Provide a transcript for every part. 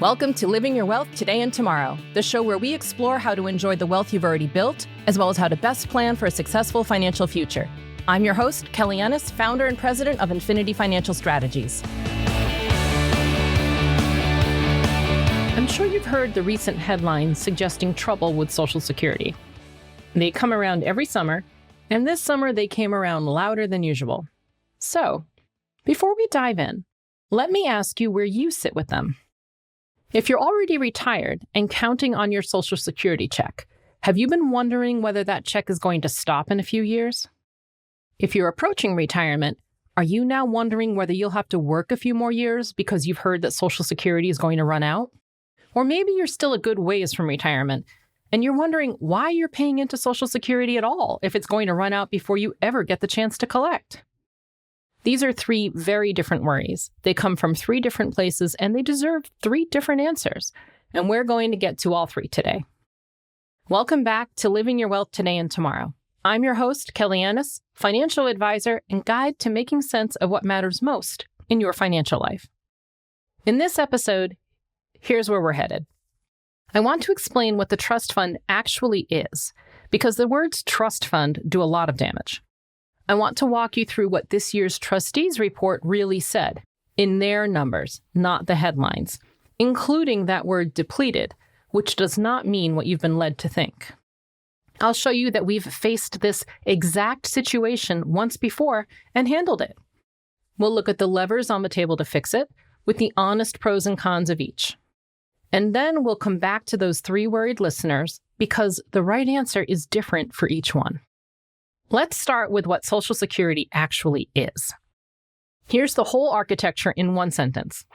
Welcome to Living Your Wealth Today and Tomorrow, the show where we explore how to enjoy the wealth you've already built, as well as how to best plan for a successful financial future. I'm your host, Kelly Ennis, founder and president of Infinity Financial Strategies. I'm sure you've heard the recent headlines suggesting trouble with Social Security. They come around every summer, and this summer they came around louder than usual. So, before we dive in, let me ask you where you sit with them. If you're already retired and counting on your Social Security check, have you been wondering whether that check is going to stop in a few years? If you're approaching retirement, are you now wondering whether you'll have to work a few more years because you've heard that Social Security is going to run out? Or maybe you're still a good ways from retirement, and you're wondering why you're paying into Social Security at all if it's going to run out before you ever get the chance to collect. These are three very different worries. They come from three different places, and they deserve three different answers. And we're going to get to all three today. Welcome back to Living Your Wealth Today and Tomorrow. I'm your host, Kelly Ennis, financial advisor and guide to making sense of what matters most in your financial life. In this episode, here's where we're headed. I want to explain what the trust fund actually is, because the words trust fund do a lot of damage. I want to walk you through what this year's Trustees report really said, in their numbers, not the headlines, including that word depleted, which does not mean what you've been led to think. I'll show you that we've faced this exact situation once before and handled it. We'll look at the levers on the table to fix it, with the honest pros and cons of each. And then we'll come back to those three worried listeners, because the right answer is different for each one. Let's start with what Social Security actually is. Here's the whole architecture in one sentence.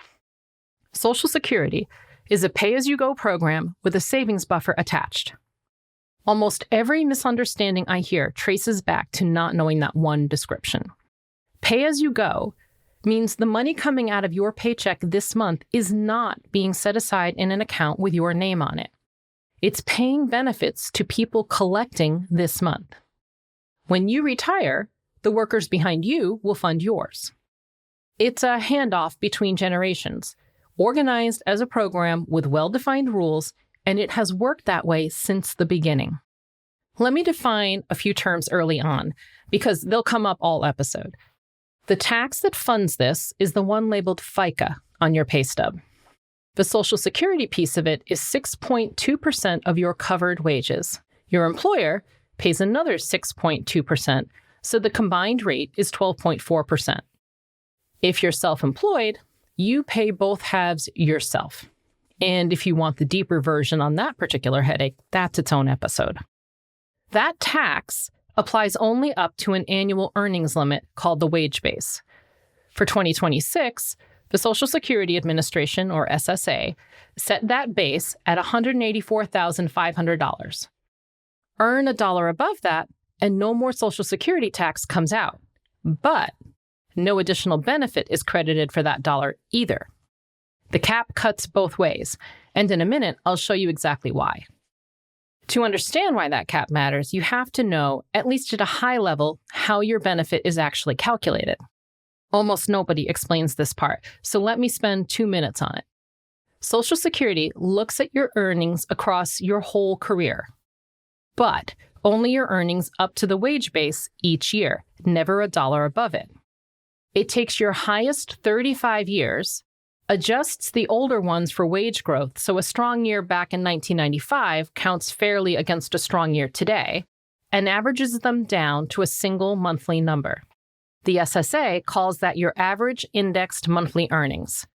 Social Security is a pay-as-you-go program with a savings buffer attached. Almost every misunderstanding I hear traces back to not knowing that one description. Pay-as-you-go means the money coming out of your paycheck this month is not being set aside in an account with your name on it. It's paying benefits to people collecting this month. When you retire, the workers behind you will fund yours. It's a handoff between generations, organized as a program with well-defined rules, and it has worked that way since the beginning. Let me define a few terms early on, because they'll come up all episode. The tax that funds this is the one labeled FICA on your pay stub. The Social Security piece of it is 6.2% of your covered wages. Your employer pays another 6.2%, so the combined rate is 12.4%. If you're self-employed, you pay both halves yourself. And if you want the deeper version on that particular headache, that's its own episode. That tax applies only up to an annual earnings limit called the wage base. For 2026, the Social Security Administration, or SSA, set that base at $184,500. Earn $1 above that, and no more Social Security tax comes out. But no additional benefit is credited for that dollar either. The cap cuts both ways, and in a minute, I'll show you exactly why. To understand why that cap matters, you have to know, at least at a high level, how your benefit is actually calculated. Almost nobody explains this part, so let me spend 2 minutes on it. Social Security looks at your earnings across your whole career, but only your earnings up to the wage base each year, never $1 above it. It takes your highest 35 years, adjusts the older ones for wage growth, so a strong year back in 1995 counts fairly against a strong year today, and averages them down to a single monthly number. The SSA calls that your average indexed monthly earnings.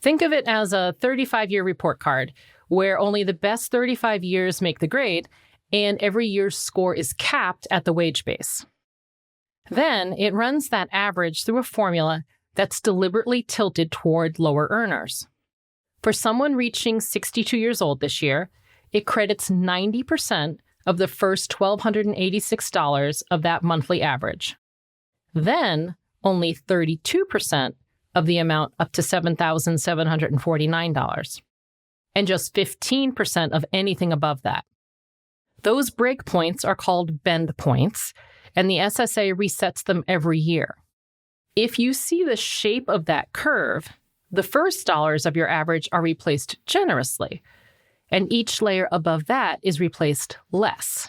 Think of it as a 35-year report card, where only the best 35 years make the grade, and every year's score is capped at the wage base. Then it runs that average through a formula that's deliberately tilted toward lower earners. For someone reaching 62 years old this year, it credits 90% of the first $1,286 of that monthly average. Then only 32% of the amount up to $7,749, and just 15% of anything above that. Those breakpoints are called bend points, and the SSA resets them every year. If you see the shape of that curve, The first dollars of your average are replaced generously, and each layer above that is replaced less.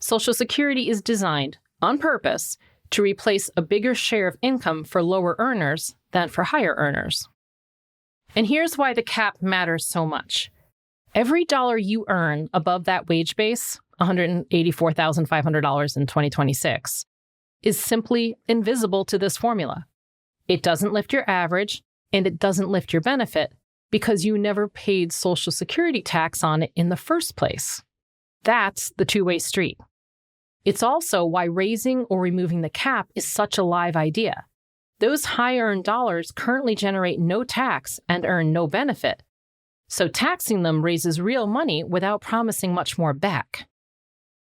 Social Security is designed, on purpose, to replace a bigger share of income for lower earners than for higher earners. And here's why the cap matters so much. Every dollar you earn above that wage base, $184,500 in 2026, is simply invisible to this formula. It doesn't lift your average, and it doesn't lift your benefit because you never paid Social Security tax on it in the first place. That's the two-way street. It's also why raising or removing the cap is such a live idea. Those high-earned dollars currently generate no tax and earn no benefit, so taxing them raises real money without promising much more back.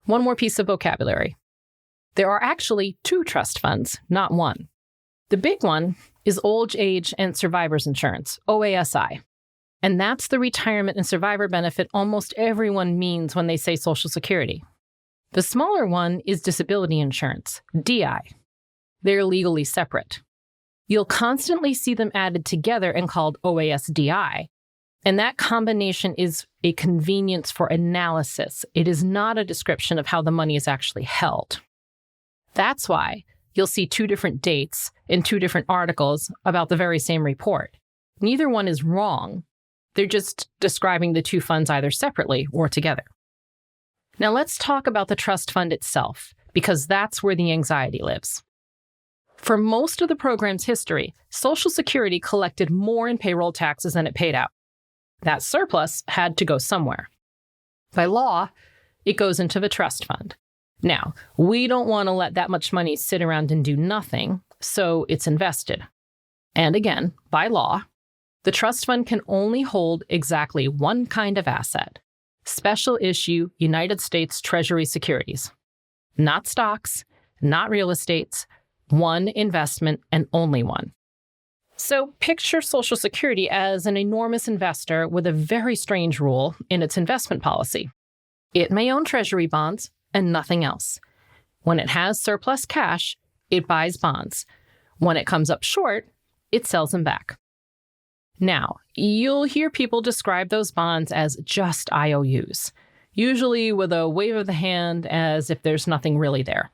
One more piece of vocabulary. There are actually two trust funds, not one. The big one is Old Age and Survivors Insurance, OASI. And that's the retirement and survivor benefit almost everyone means when they say Social Security. The smaller one is disability insurance, DI. They're legally separate. You'll constantly see them added together and called OASDI. And that combination is a convenience for analysis. It is not a description of how the money is actually held. That's why you'll see two different dates in two different articles about the very same report. Neither one is wrong. They're just describing the two funds either separately or together. Now let's talk about the trust fund itself, because that's where the anxiety lives. For most of the program's history, Social Security collected more in payroll taxes than it paid out. That surplus had to go somewhere. By law, it goes into the trust fund. Now, we don't want to let that much money sit around and do nothing, so it's invested. And again, by law, the trust fund can only hold exactly one kind of asset: special issue United States Treasury securities. Not stocks, not real estates, one investment and only one. So picture Social Security as an enormous investor with a very strange rule in its investment policy. It may own Treasury bonds and nothing else. When it has surplus cash, it buys bonds. When it comes up short, it sells them back. Now, you'll hear people describe those bonds as just IOUs, usually with a wave of the hand as if there's nothing really there.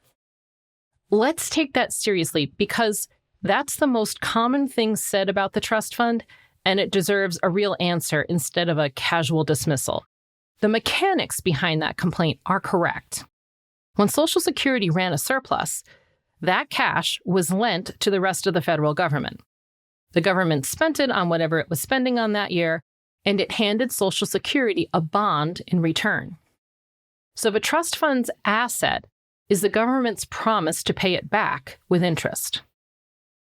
Let's take that seriously, because that's the most common thing said about the trust fund, and it deserves a real answer instead of a casual dismissal. The mechanics behind that complaint are correct. When Social Security ran a surplus, that cash was lent to the rest of the federal government. The government spent it on whatever it was spending on that year, and it handed Social Security a bond in return. So the trust fund's asset is the government's promise to pay it back with interest.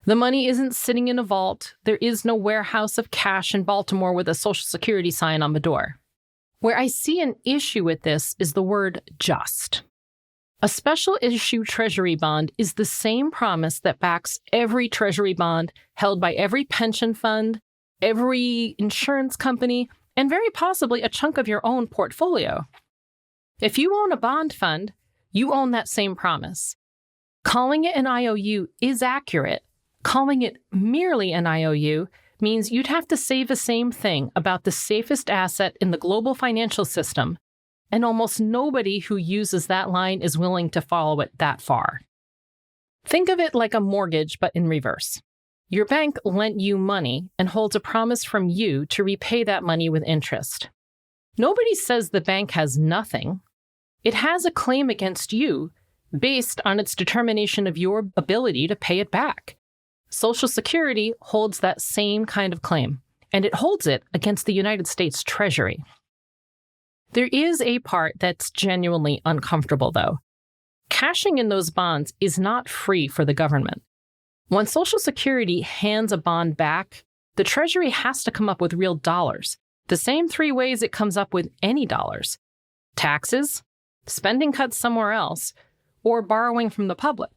The money isn't sitting in a vault. There is no warehouse of cash in Baltimore with a Social Security sign on the door. Where I see an issue with this is the word just. A special issue Treasury bond is the same promise that backs every Treasury bond held by every pension fund, every insurance company, and very possibly a chunk of your own portfolio. If you own a bond fund, you own that same promise. Calling it an IOU is accurate. Calling it merely an IOU means you'd have to say the same thing about the safest asset in the global financial system, and almost nobody who uses that line is willing to follow it that far. Think of it like a mortgage, but in reverse. Your bank lent you money and holds a promise from you to repay that money with interest. Nobody says the bank has nothing. It has a claim against you based on its determination of your ability to pay it back. Social Security holds that same kind of claim, and it holds it against the United States Treasury. There is a part that's genuinely uncomfortable, though. Cashing in those bonds is not free for the government. When Social Security hands a bond back, the Treasury has to come up with real dollars, the same three ways it comes up with any dollars: taxes, spending cuts somewhere else, or borrowing from the public.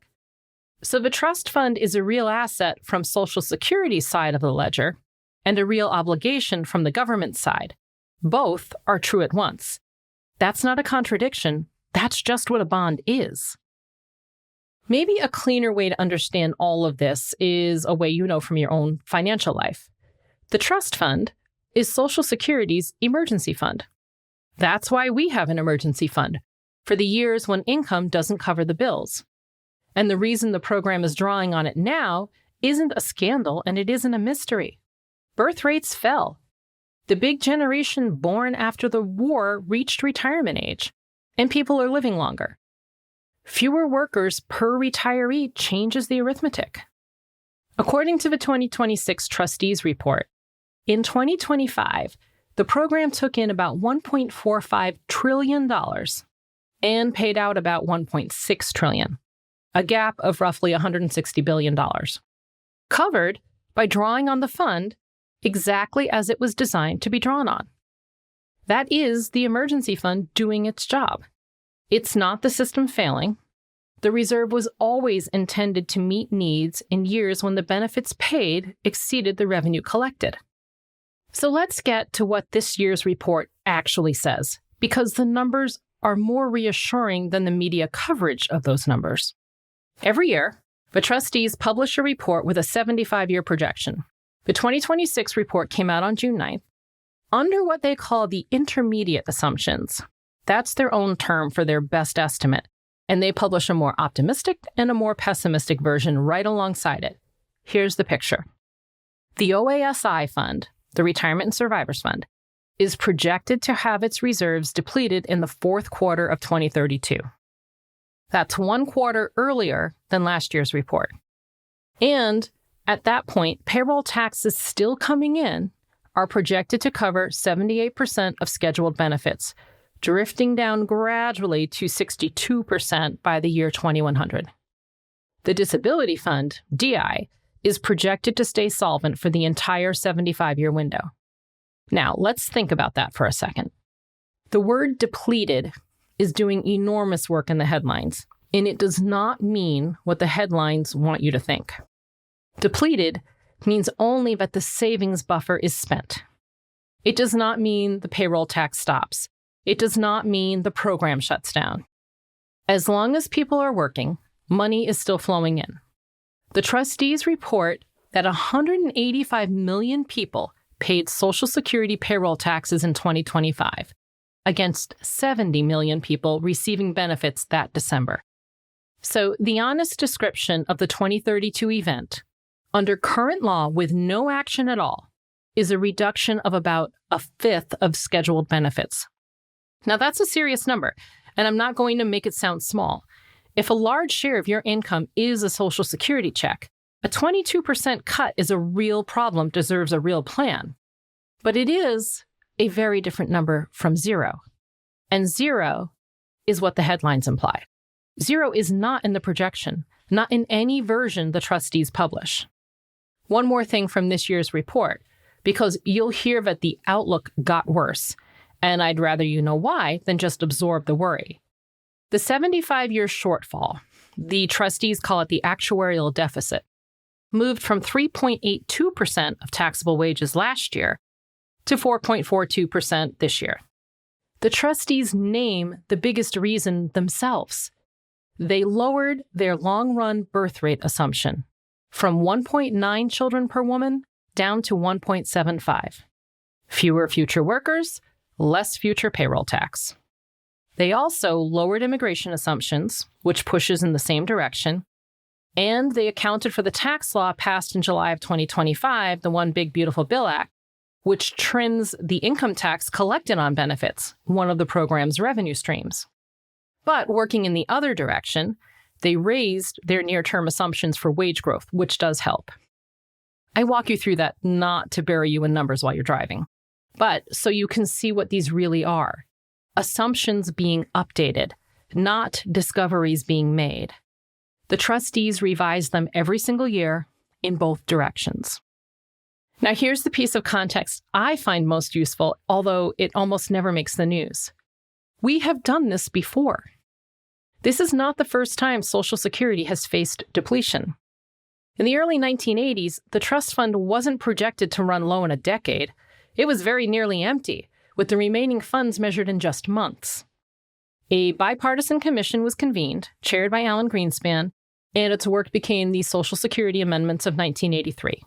So the trust fund is a real asset from Social Security's side of the ledger and a real obligation from the government side. Both are true at once. That's not a contradiction. That's just what a bond is. Maybe a cleaner way to understand all of this is a way you know from your own financial life. The trust fund is Social Security's emergency fund. That's why we have an emergency fund, for the years when income doesn't cover the bills. And the reason the program is drawing on it now isn't a scandal and it isn't a mystery. Birth rates fell. The big generation born after the war reached retirement age, and people are living longer. Fewer workers per retiree changes the arithmetic. According to the 2026 Trustees report, in 2025, the program took in about $1.45 trillion and paid out about $1.6 trillion, a gap of roughly $160 billion, covered by drawing on the fund exactly as it was designed to be drawn on. That is the emergency fund doing its job. It's not the system failing. The reserve was always intended to meet needs in years when the benefits paid exceeded the revenue collected. So let's get to what this year's report actually says, because the numbers are more reassuring than the media coverage of those numbers. Every year, the trustees publish a report with a 75-year projection. The 2026 report came out on June 9th under what they call the intermediate assumptions. That's their own term for their best estimate, and they publish a more optimistic and a more pessimistic version right alongside it. Here's the picture. The OASI fund, the Retirement and Survivors Fund, is projected to have its reserves depleted in the fourth quarter of 2032. That's 1 quarter earlier than last year's report. And at that point, payroll taxes still coming in are projected to cover 78% of scheduled benefits, drifting down gradually to 62% by the year 2100. The Disability Fund, DI, is projected to stay solvent for the entire 75-year window. Now, let's think about that for a second. The word depleted is doing enormous work in the headlines, and it does not mean what the headlines want you to think. Depleted means only that the savings buffer is spent. It does not mean the payroll tax stops. It does not mean the program shuts down. As long as people are working, money is still flowing in. The trustees report that 185 million people paid Social Security payroll taxes in 2025, against 70 million people receiving benefits that December. So the honest description of the 2032 event, under current law with no action at all, is a reduction of about a fifth of scheduled benefits. Now that's a serious number, and I'm not going to make it sound small. If a large share of your income is a Social Security check, a 22% cut is a real problem, deserves a real plan. But it is a very different number from zero. And zero is what the headlines imply. Zero is not in the projection, not in any version the trustees publish. One more thing from this year's report, because you'll hear that the outlook got worse, and I'd rather you know why than just absorb the worry. The 75-year shortfall, the trustees call it the actuarial deficit, moved from 3.82% of taxable wages last year to 4.42% this year. The trustees name the biggest reason themselves. They lowered their long-run birth rate assumption from 1.9 children per woman down to 1.75. Fewer future workers, less future payroll tax. They also lowered immigration assumptions, which pushes in the same direction, and they accounted for the tax law passed in July of 2025, the One Big Beautiful Bill Act, which trims the income tax collected on benefits, one of the program's revenue streams. But working in the other direction, they raised their near-term assumptions for wage growth, which does help. I walk you through that not to bury you in numbers while you're driving, but so you can see what these really are. Assumptions being updated, not discoveries being made. The trustees revise them every single year in both directions. Now, here's the piece of context I find most useful, although it almost never makes the news. We have done this before. This is not the first time Social Security has faced depletion. In the early 1980s, the trust fund wasn't projected to run low in a decade. It was very nearly empty, with the remaining funds measured in just months. A bipartisan commission was convened, chaired by Alan Greenspan, and its work became the Social Security Amendments of 1983.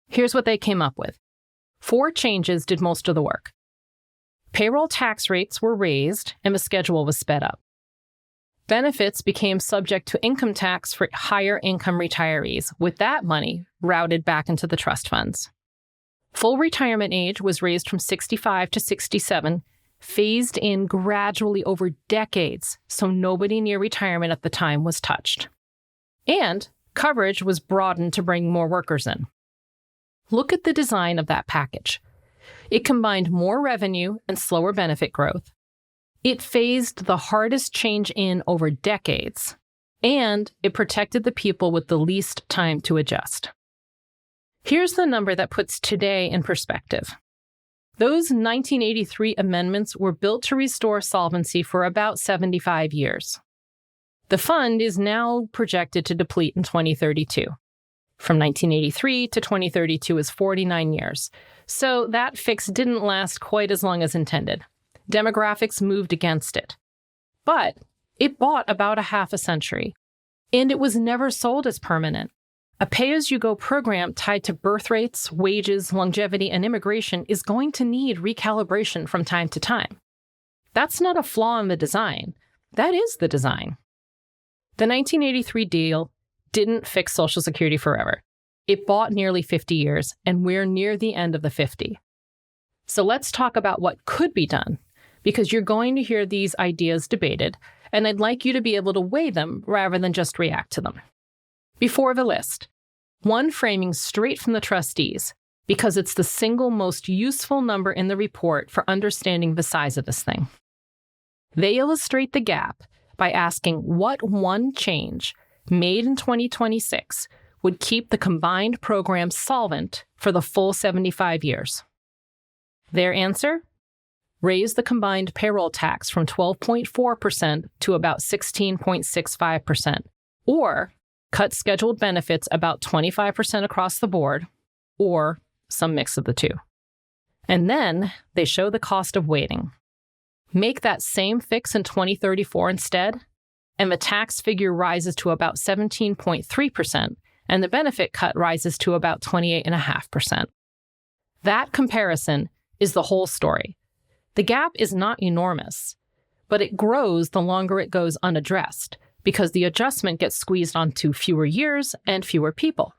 Here's what they came up with. 4 changes did most of the work. Payroll tax rates were raised and the schedule was sped up. Benefits became subject to income tax for higher income retirees, with that money routed back into the trust funds. Full retirement age was raised from 65 to 67, phased in gradually over decades, so nobody near retirement at the time was touched. And coverage was broadened to bring more workers in. Look at the design of that package. It combined more revenue and slower benefit growth. It phased the hardest change in over decades, and it protected the people with the least time to adjust. Here's the number that puts today in perspective. Those 1983 amendments were built to restore solvency for about 75 years. The fund is now projected to deplete in 2032. From 1983 to 2032 is 49 years. So that fix didn't last quite as long as intended. Demographics moved against it. But it bought about a half a century. And it was never sold as permanent. A pay-as-you-go program tied to birth rates, wages, longevity, and immigration is going to need recalibration from time to time. That's not a flaw in the design. That is the design. The 1983 deal didn't fix Social Security forever. It bought nearly 50 years, and we're near the end of the 50. So let's talk about what could be done, because you're going to hear these ideas debated, and I'd like you to be able to weigh them rather than just react to them. Before the list, one framing straight from the trustees, because it's the single most useful number in the report for understanding the size of this thing. They illustrate the gap by asking what one change made in 2026 would keep the combined program solvent for the full 75 years. Their answer? Raise the combined payroll tax from 12.4% to about 16.65%, or cut scheduled benefits about 25% across the board, or some mix of the two. And then they show the cost of waiting. Make that same fix in 2034 instead, and the tax figure rises to about 17.3%, and the benefit cut rises to about 28.5%. That comparison is the whole story. The gap is not enormous, but it grows the longer it goes unaddressed, because the adjustment gets squeezed onto fewer years and fewer people.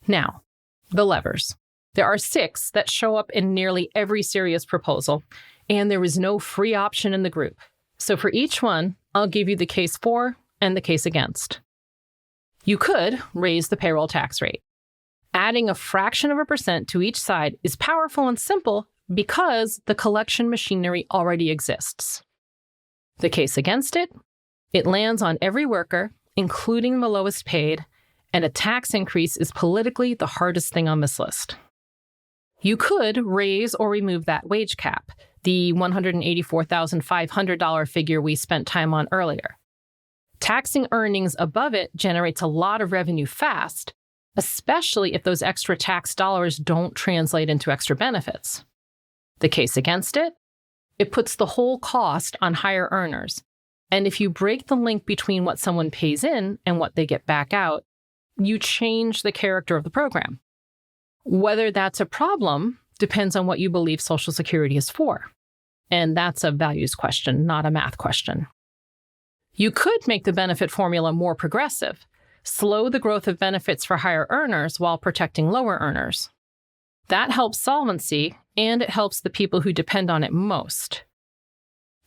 Now, the levers. There are 6 that show up in nearly every serious proposal, and there is no free option in the group. So for each one, I'll give you the case for and the case against. You could raise the payroll tax rate. Adding a fraction of a percent to each side is powerful and simple because the collection machinery already exists. The case against it? It lands on every worker, including the lowest paid, and a tax increase is politically the hardest thing on this list. You could raise or remove that wage cap, the $184,500 figure we spent time on earlier. Taxing earnings above it generates a lot of revenue fast, especially if those extra tax dollars don't translate into extra benefits. The case against it? It puts the whole cost on higher earners. And if you break the link between what someone pays in and what they get back out, you change the character of the program. Whether that's a problem depends on what you believe Social Security is for. And that's a values question, not a math question. You could make the benefit formula more progressive, slow the growth of benefits for higher earners while protecting lower earners. That helps solvency, and it helps the people who depend on it most.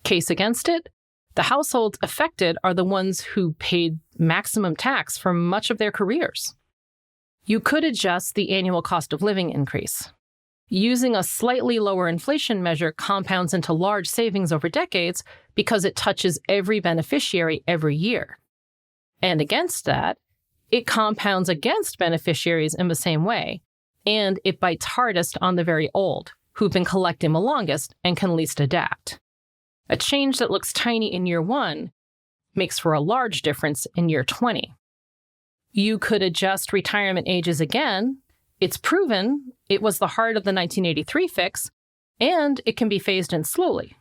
Case against it? The households affected are the ones who paid maximum tax for much of their careers. You could adjust the annual cost of living increase. Using a slightly lower inflation measure compounds into large savings over decades because it touches every beneficiary every year. And against that, it compounds against beneficiaries in the same way, and it bites hardest on the very old, who've been collecting the longest and can least adapt. A change that looks tiny in year 1 makes for a large difference in year 20. You could adjust retirement ages again. It's proven it was the heart of the 1983 fix, and it can be phased in slowly.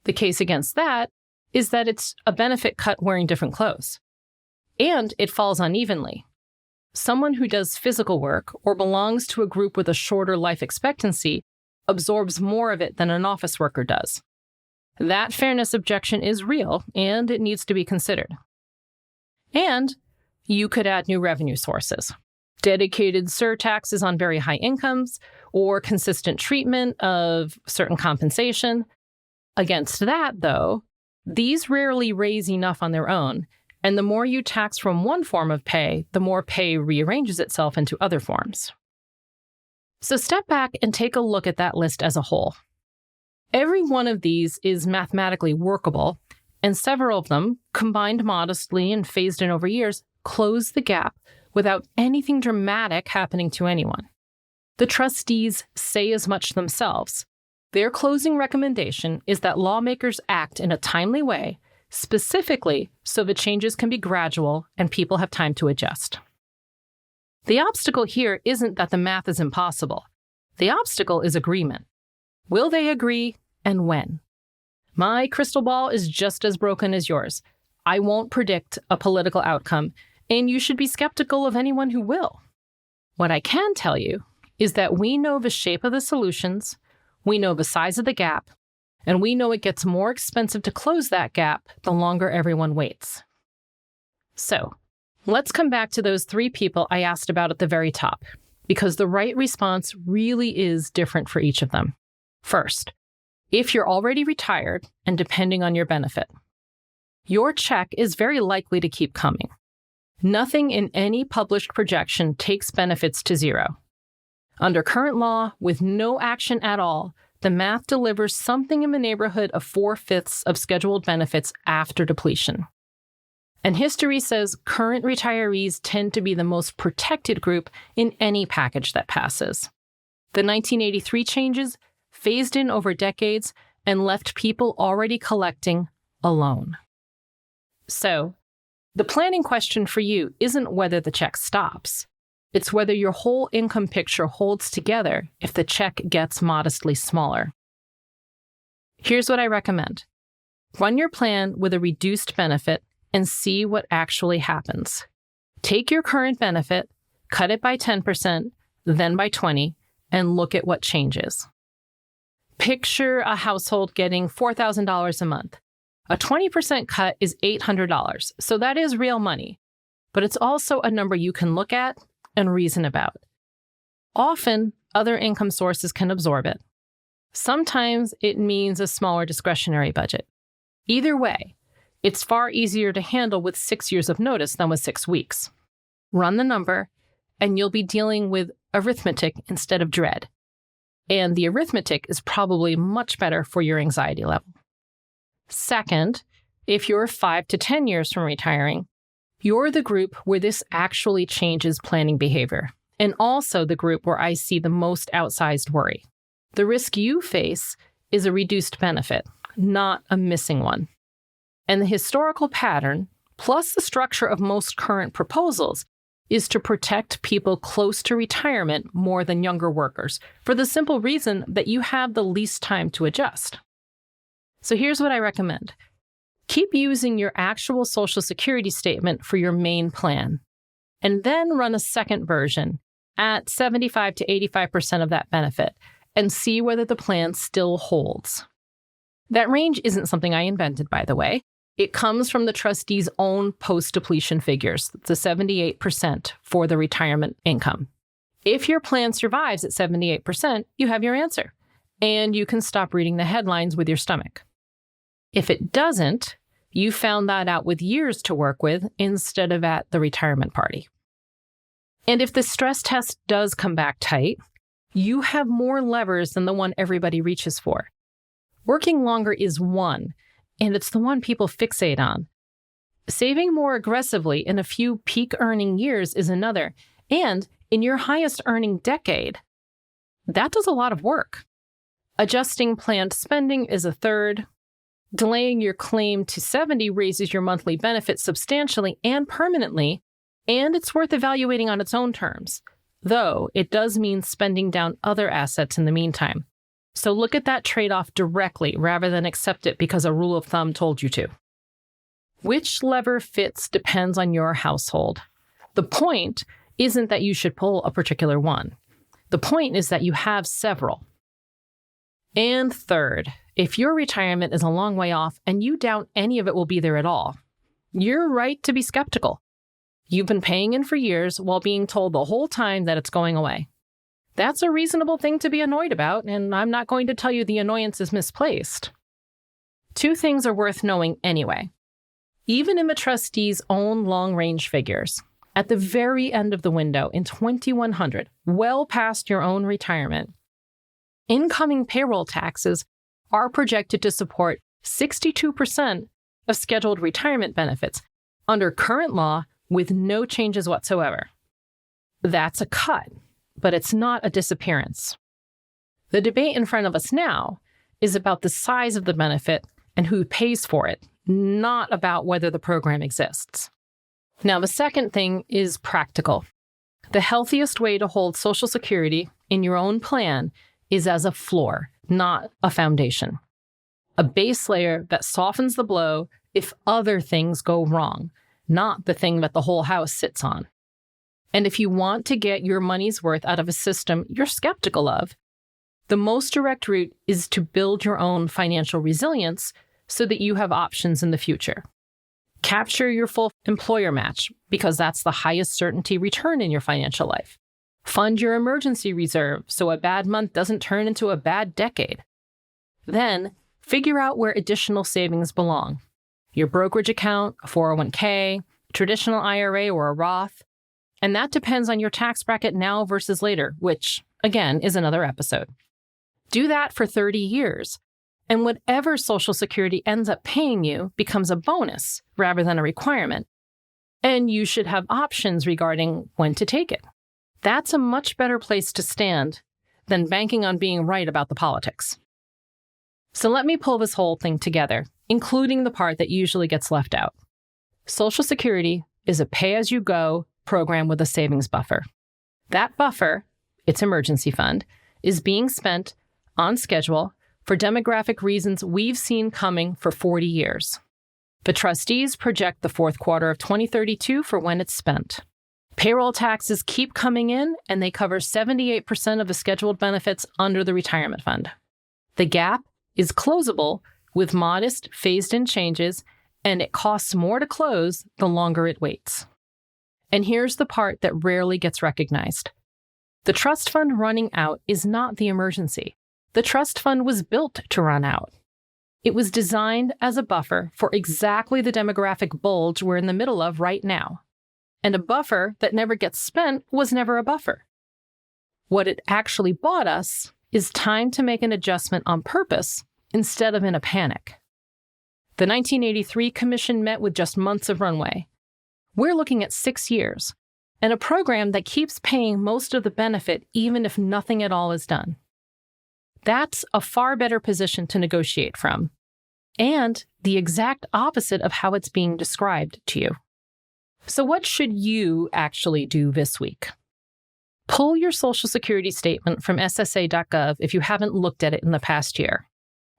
The case against that is that it's a benefit cut wearing different clothes. And it falls unevenly. Someone who does physical work or belongs to a group with a shorter life expectancy absorbs more of it than an office worker does. That fairness objection is real, and it needs to be considered. And you could add new revenue sources, dedicated surtaxes on very high incomes, or consistent treatment of certain compensation. Against that, though, these rarely raise enough on their own, and the more you tax from one form of pay, the more pay rearranges itself into other forms. So step back and take a look at that list as a whole. Every one of these is mathematically workable, and several of them, combined modestly and phased in over years, close the gap without anything dramatic happening to anyone. The trustees say as much themselves. Their closing recommendation is that lawmakers act in a timely way, specifically so the changes can be gradual and people have time to adjust. The obstacle here isn't that the math is impossible. The obstacle is agreement. Will they agree, and when? My crystal ball is just as broken as yours. I won't predict a political outcome, and you should be skeptical of anyone who will. What I can tell you is that we know the shape of the solutions, we know the size of the gap, and we know it gets more expensive to close that gap the longer everyone waits. So, let's come back to those 3 people I asked about at the very top, because the right response really is different for each of them. First, if you're already retired and depending on your benefit, your check is very likely to keep coming. Nothing in any published projection takes benefits to zero. Under current law, with no action at all, the math delivers something in the neighborhood of 4/5 of scheduled benefits after depletion. And history says current retirees tend to be the most protected group in any package that passes. The 1983 changes phased in over decades and left people already collecting alone. So, the planning question for you isn't whether the check stops. It's whether your whole income picture holds together if the check gets modestly smaller. Here's what I recommend. Run your plan with a reduced benefit and see what actually happens. Take your current benefit, cut it by 10%, then by 20%, and look at what changes. Picture a household getting $4,000 a month. A 20% cut is $800, so that is real money, but it's also a number you can look at and reason about. Often, other income sources can absorb it. Sometimes it means a smaller discretionary budget. Either way, it's far easier to handle with 6 years of notice than with 6 weeks. Run the number, and you'll be dealing with arithmetic instead of dread. And the arithmetic is probably much better for your anxiety level. Second, if you're 5 to 10 years from retiring, you're the group where this actually changes planning behavior, and also the group where I see the most outsized worry. The risk you face is a reduced benefit, not a missing one. And the historical pattern, plus the structure of most current proposals, is to protect people close to retirement more than younger workers, for the simple reason that you have the least time to adjust. So here's what I recommend. Keep using your actual Social Security statement for your main plan, and then run a second version at 75 to 85% of that benefit and see whether the plan still holds. That range isn't something I invented, by the way. It comes from the trustees' own post-depletion figures, the 78% for the retirement income. If your plan survives at 78%, you have your answer, and you can stop reading the headlines with your stomach. If it doesn't, you found that out with years to work with instead of at the retirement party. And if the stress test does come back tight, you have more levers than the one everybody reaches for. Working longer is one, and it's the one people fixate on. Saving more aggressively in a few peak earning years is another, and in your highest earning decade, that does a lot of work. Adjusting planned spending is a third. Delaying your claim to 70 raises your monthly benefit substantially and permanently, and it's worth evaluating on its own terms, though it does mean spending down other assets in the meantime. So look at that trade-off directly rather than accept it because a rule of thumb told you to. Which lever fits depends on your household. The point isn't that you should pull a particular one. The point is that you have several. And third, if your retirement is a long way off and you doubt any of it will be there at all, you're right to be skeptical. You've been paying in for years while being told the whole time that it's going away. That's a reasonable thing to be annoyed about, and I'm not going to tell you the annoyance is misplaced. Two things are worth knowing anyway. Even in the trustees' own long-range figures, at the very end of the window in 2100, well past your own retirement, incoming payroll taxes are projected to support 62% of scheduled retirement benefits under current law with no changes whatsoever. That's a cut, but it's not a disappearance. The debate in front of us now is about the size of the benefit and who pays for it, not about whether the program exists. Now, the second thing is practical. The healthiest way to hold Social Security in your own plan is as a floor, not a foundation. A base layer that softens the blow if other things go wrong, not the thing that the whole house sits on. And if you want to get your money's worth out of a system you're skeptical of, the most direct route is to build your own financial resilience so that you have options in the future. Capture your full employer match because that's the highest certainty return in your financial life. Fund your emergency reserve so a bad month doesn't turn into a bad decade. Then, figure out where additional savings belong. Your brokerage account, a 401k, traditional IRA or a Roth. And that depends on your tax bracket now versus later, which, again, is another episode. Do that for 30 years. And whatever Social Security ends up paying you becomes a bonus rather than a requirement. And you should have options regarding when to take it. That's a much better place to stand than banking on being right about the politics. So let me pull this whole thing together, including the part that usually gets left out. Social Security is a pay-as-you-go program with a savings buffer. That buffer, its emergency fund, is being spent on schedule for demographic reasons we've seen coming for 40 years. The trustees project the fourth quarter of 2032 for when it's spent. Payroll taxes keep coming in, and they cover 78% of the scheduled benefits under the retirement fund. The gap is closable with modest phased-in changes, and it costs more to close the longer it waits. And here's the part that rarely gets recognized. The trust fund running out is not the emergency. The trust fund was built to run out. It was designed as a buffer for exactly the demographic bulge we're in the middle of right now. And a buffer that never gets spent was never a buffer. What it actually bought us is time to make an adjustment on purpose instead of in a panic. The 1983 Commission met with just months of runway. We're looking at 6 years, and a program that keeps paying most of the benefit even if nothing at all is done. That's a far better position to negotiate from, and the exact opposite of how it's being described to you. So what should you actually do this week? Pull your Social Security statement from SSA.gov if you haven't looked at it in the past year,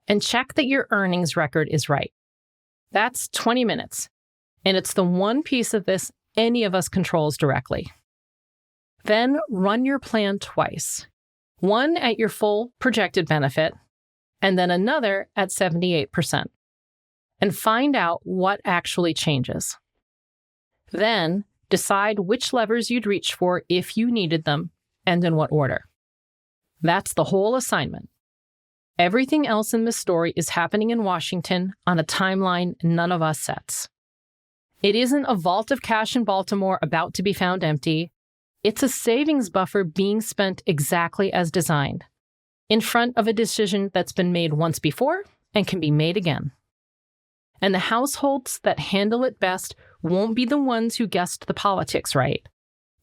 and check that your earnings record is right. That's 20 minutes, and it's the one piece of this any of us controls directly. Then run your plan twice. One at your full projected benefit, and then another at 78%. And find out what actually changes. Then decide which levers you'd reach for if you needed them, and in what order. That's the whole assignment. Everything else in this story is happening in Washington on a timeline none of us sets. It isn't a vault of cash in Baltimore about to be found empty. It's a savings buffer being spent exactly as designed, in front of a decision that's been made once before and can be made again. And the households that handle it best won't be the ones who guessed the politics right.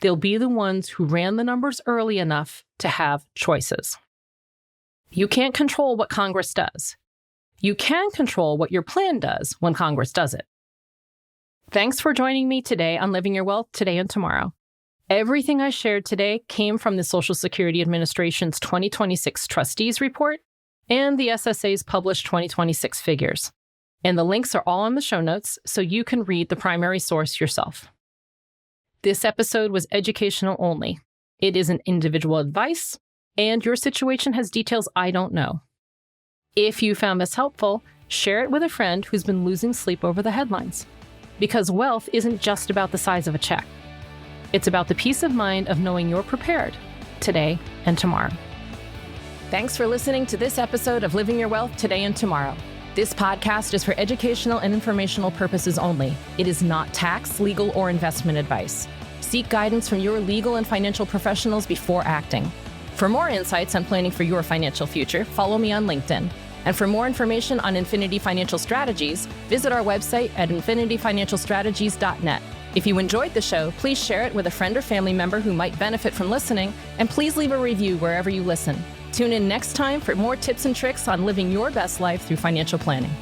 They'll be the ones who ran the numbers early enough to have choices. You can't control what Congress does. You can control what your plan does when Congress does it. Thanks for joining me today on Living Your Wealth Today and Tomorrow. Everything I shared today came from the Social Security Administration's 2026 Trustees Report and the SSA's published 2026 figures. And the links are all in the show notes, so you can read the primary source yourself. This episode was educational only. It isn't individual advice, and your situation has details I don't know. If you found this helpful, share it with a friend who's been losing sleep over the headlines. Because wealth isn't just about the size of a check. It's about the peace of mind of knowing you're prepared today and tomorrow. Thanks for listening to this episode of Living Your Wealth Today and Tomorrow. This podcast is for educational and informational purposes only. It is not tax, legal, or investment advice. Seek guidance from your legal and financial professionals before acting. For more insights on planning for your financial future, follow me on LinkedIn. And for more information on Infinity Financial Strategies, visit our website at infinityfinancialstrategies.net. If you enjoyed the show, please share it with a friend or family member who might benefit from listening, and please leave a review wherever you listen. Tune in next time for more tips and tricks on living your best life through financial planning.